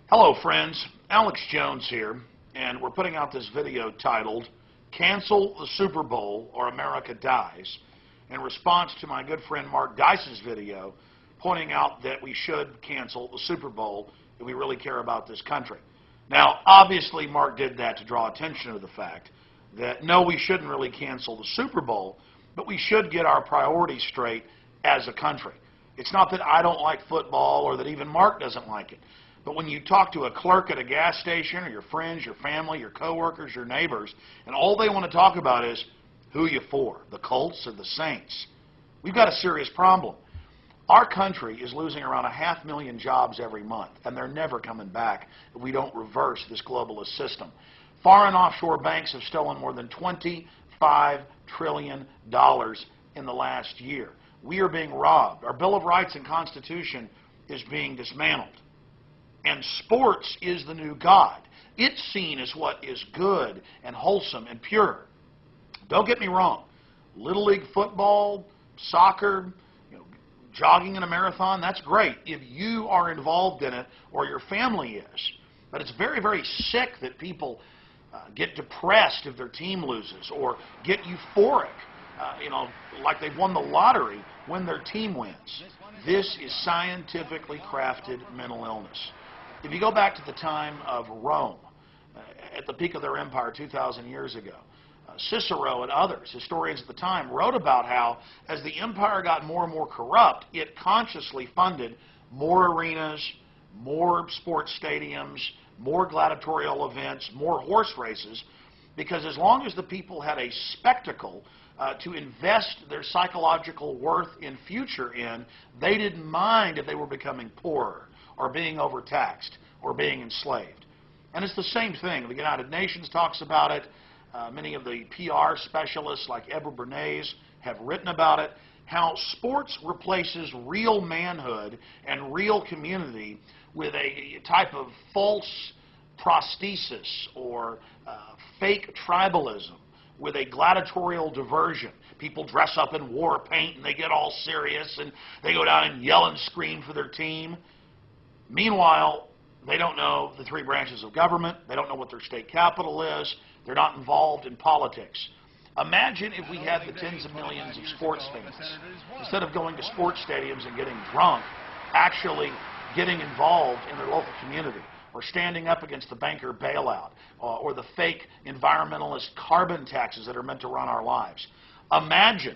Hello friends, Alex Jones here, and we're putting out this video titled Cancel the Super Bowl or America Dies, in response to my good friend Mark Dice's video pointing out that we should cancel the Super Bowl if we really care about this country. Now, obviously Mark did that to draw attention to the fact that no, we shouldn't really cancel the Super Bowl, but we should get our priorities straight as a country. It's not that I don't like football or that even Mark doesn't like it. But when you talk to a clerk at a gas station or your friends, your family, your coworkers, your neighbors, and all they want to talk about is who you for, the Colts or the Saints, we've got a serious problem. Our country is losing around 500,000 jobs every month, and they're never coming back if we don't reverse this globalist system. Foreign offshore banks have stolen more than $25 trillion in the last year. We are being robbed. Our Bill of Rights and Constitution is being dismantled. And sports is the new God. It's seen as what is good and wholesome and pure. Don't get me wrong. Little League football, soccer, jogging in a marathon, that's great if you are involved in it or your family is. But it's very, very sick that people get depressed if their team loses or get euphoric, like they've won the lottery when their team wins. This is scientifically crafted mental illness. If you go back to the time of Rome, at the peak of their empire 2,000 years ago, Cicero and others, historians at the time, wrote about how as the empire got more and more corrupt, it consciously funded more arenas, more sports stadiums, more gladiatorial events, more horse races, because as long as the people had a spectacle to invest their psychological worth in future in, they didn't mind if they were becoming poorer or being overtaxed or being enslaved. And it's the same thing. The United Nations talks about it. Many of the PR specialists like Edward Bernays have written about it, how sports replaces real manhood and real community with a type of false prosthesis or fake tribalism, with a gladiatorial diversion. People dress up in war paint and they get all serious and they go down and yell and scream for their team. Meanwhile, they don't know the three branches of government. They don't know what their state capital is. They're not involved in politics. Imagine if we had the tens of millions of sports fans, instead of going to sports stadiums and getting drunk, actually getting involved in their local community, or standing up against the banker bailout, or the fake environmentalist carbon taxes that are meant to run our lives. Imagine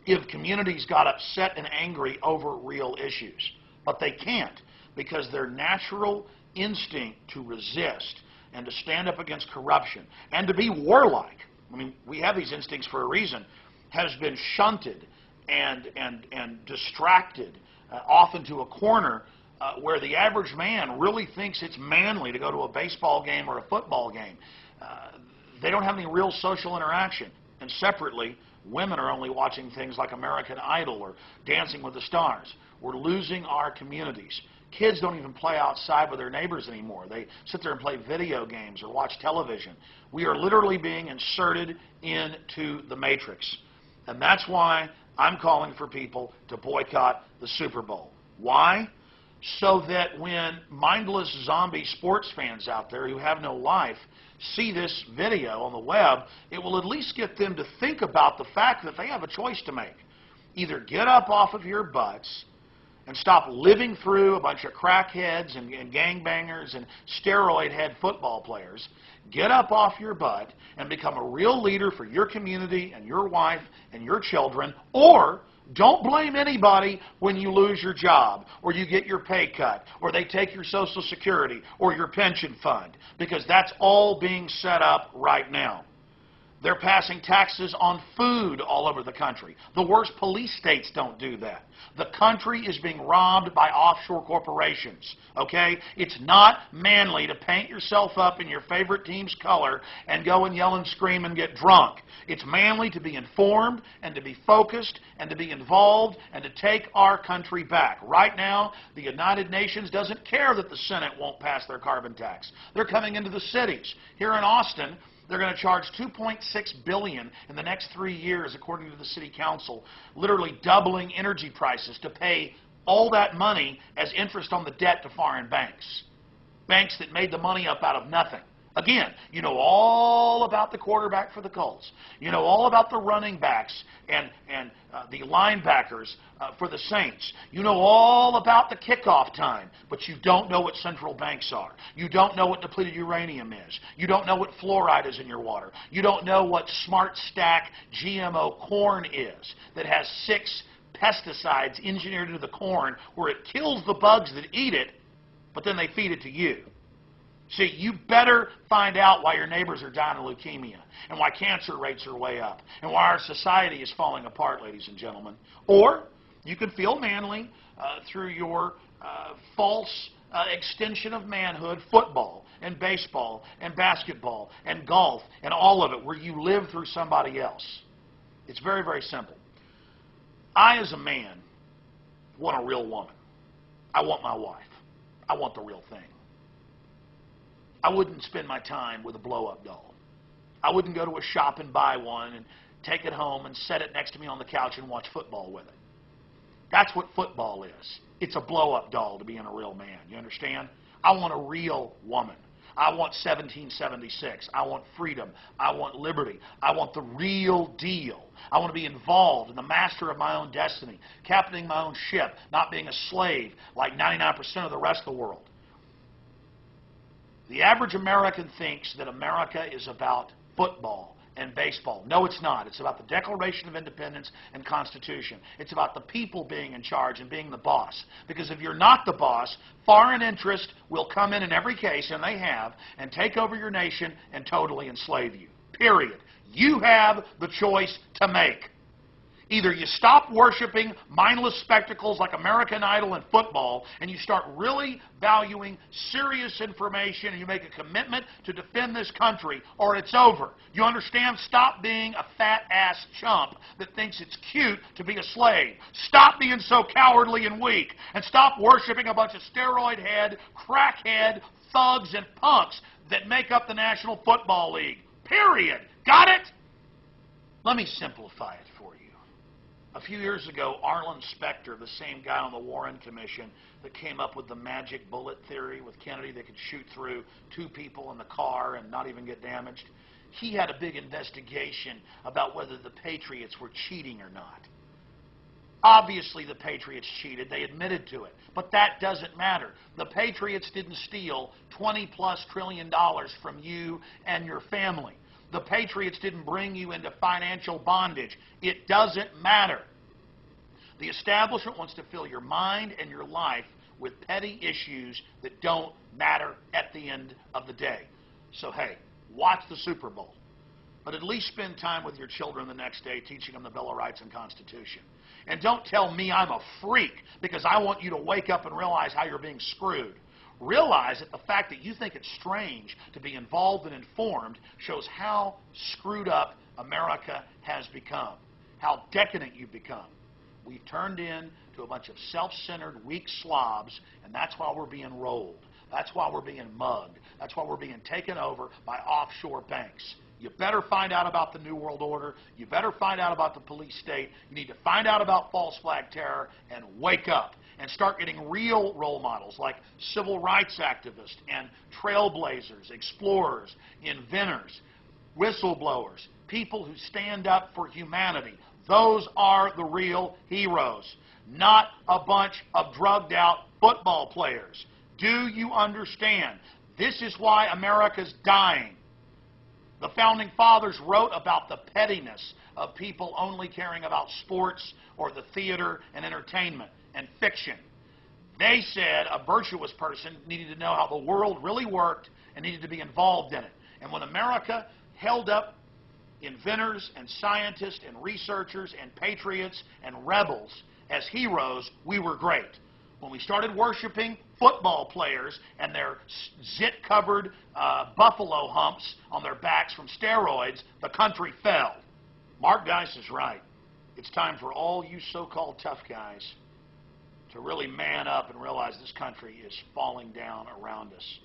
if communities got upset and angry over real issues. But they can't, because their natural instinct to resist and to stand up against corruption and to be warlike, I mean, we have these instincts for a reason, has been shunted and distracted off into a corner where the average man really thinks it's manly to go to a baseball game or a football game. They don't have any real social interaction. And separately, women are only watching things like American Idol or Dancing with the Stars. We're losing our communities. Kids don't even play outside with their neighbors anymore. They sit there and play video games or watch television. We are literally being inserted into the matrix. And that's why I'm calling for people to boycott the Super Bowl. Why? So that when mindless zombie sports fans out there who have no life see this video on the web, it will at least get them to think about the fact that they have a choice to make. Either get up off of your butts and stop living through a bunch of crackheads and gangbangers and steroid-head football players. Get up off your butt and become a real leader for your community and your wife and your children, or don't blame anybody when you lose your job or you get your pay cut or they take your Social Security or your pension fund, because that's all being set up right now. They're passing taxes on food all over the country. The worst police states don't do that. The country is being robbed by offshore corporations, okay? It's not manly to paint yourself up in your favorite team's color and go and yell and scream and get drunk. It's manly to be informed and to be focused and to be involved and to take our country back. Right now, the United Nations doesn't care that the Senate won't pass their carbon tax. They're coming into the cities. Here in Austin, they're going to charge $2.6 billion in the next 3 years, according to the city council, literally doubling energy prices to pay all that money as interest on the debt to foreign banks. Banks that made the money up out of nothing. Again, you know all about the quarterback for the Colts. You know all about the running backs and the linebackers for the Saints. You know all about the kickoff time, but you don't know what central banks are. You don't know what depleted uranium is. You don't know what fluoride is in your water. You don't know what Smart Stack GMO corn is that has 6 pesticides engineered into the corn where it kills the bugs that eat it, but then they feed it to you. See, you better find out why your neighbors are dying of leukemia and why cancer rates are way up and why our society is falling apart, ladies and gentlemen. Or you can feel manly through your false extension of manhood, football and baseball and basketball and golf and all of it, where you live through somebody else. It's very, very simple. I, as a man, want a real woman. I want my wife. I want the real thing. I wouldn't spend my time with a blow-up doll. I wouldn't go to a shop and buy one and take it home and set it next to me on the couch and watch football with it. That's what football is. It's a blow-up doll to being a real man. You understand? I want a real woman. I want 1776. I want freedom. I want liberty. I want the real deal. I want to be involved in the master of my own destiny, captaining my own ship, not being a slave like 99% of the rest of the world. The average American thinks that America is about football and baseball. No, it's not. It's about the Declaration of Independence and Constitution. It's about the people being in charge and being the boss. Because if you're not the boss, foreign interest will come in every case, and they have, and take over your nation and totally enslave you. Period. You have the choice to make. Either you stop worshiping mindless spectacles like American Idol and football, and you start really valuing serious information, and you make a commitment to defend this country, or it's over. You understand? Stop being a fat-ass chump that thinks it's cute to be a slave. Stop being so cowardly and weak, and stop worshiping a bunch of steroid-head, crackhead, thugs, and punks that make up the National Football League. Period. Got it? Let me simplify it for you. A few years ago, Arlen Specter, the same guy on the Warren Commission that came up with the magic bullet theory with Kennedy that could shoot through 2 people in the car and not even get damaged, he had a big investigation about whether the Patriots were cheating or not. Obviously, the Patriots cheated. They admitted to it. But that doesn't matter. The Patriots didn't steal $20+ trillion from you and your family. The Patriots didn't bring you into financial bondage. It doesn't matter. The establishment wants to fill your mind and your life with petty issues that don't matter at the end of the day. So, hey, watch the Super Bowl. But at least spend time with your children the next day teaching them the Bill of Rights and Constitution. And don't tell me I'm a freak because I want you to wake up and realize how you're being screwed. Realize that the fact that you think it's strange to be involved and informed shows how screwed up America has become, how decadent you've become. We've turned into a bunch of self-centered, weak slobs, and that's why we're being rolled. That's why we're being mugged. That's why we're being taken over by offshore banks. You better find out about the New World Order. You better find out about the police state. You need to find out about false flag terror and wake up and start getting real role models like civil rights activists and trailblazers, explorers, inventors, whistleblowers, people who stand up for humanity. Those are the real heroes, not a bunch of drugged out football players. Do you understand? This is why America's dying. The Founding Fathers wrote about the pettiness of people only caring about sports or the theater and entertainment and fiction. They said a virtuous person needed to know how the world really worked and needed to be involved in it. And when America held up inventors and scientists and researchers and patriots and rebels as heroes, we were great. When we started worshiping football players and their zit-covered buffalo humps on their backs from steroids, the country fell. Mark Dice is right. It's time for all you so-called tough guys to really man up and realize this country is falling down around us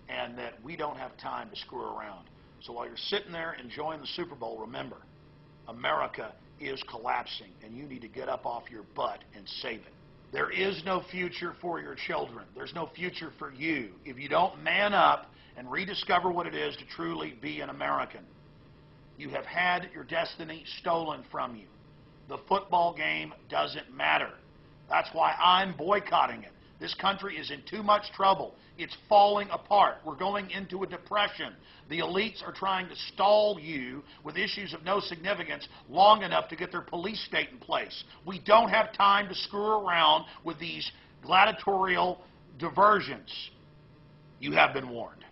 and that we don't have time to screw around. So while you're sitting there enjoying the Super Bowl, remember, America is collapsing, and you need to get up off your butt and save it. There is no future for your children. There's no future for you if you don't man up and rediscover what it is to truly be an American. You have had your destiny stolen from you. The football game doesn't matter. That's why I'm boycotting it. This country is in too much trouble. It's falling apart. We're going into a depression. The elites are trying to stall you with issues of no significance long enough to get their police state in place. We don't have time to screw around with these gladiatorial diversions. You have been warned.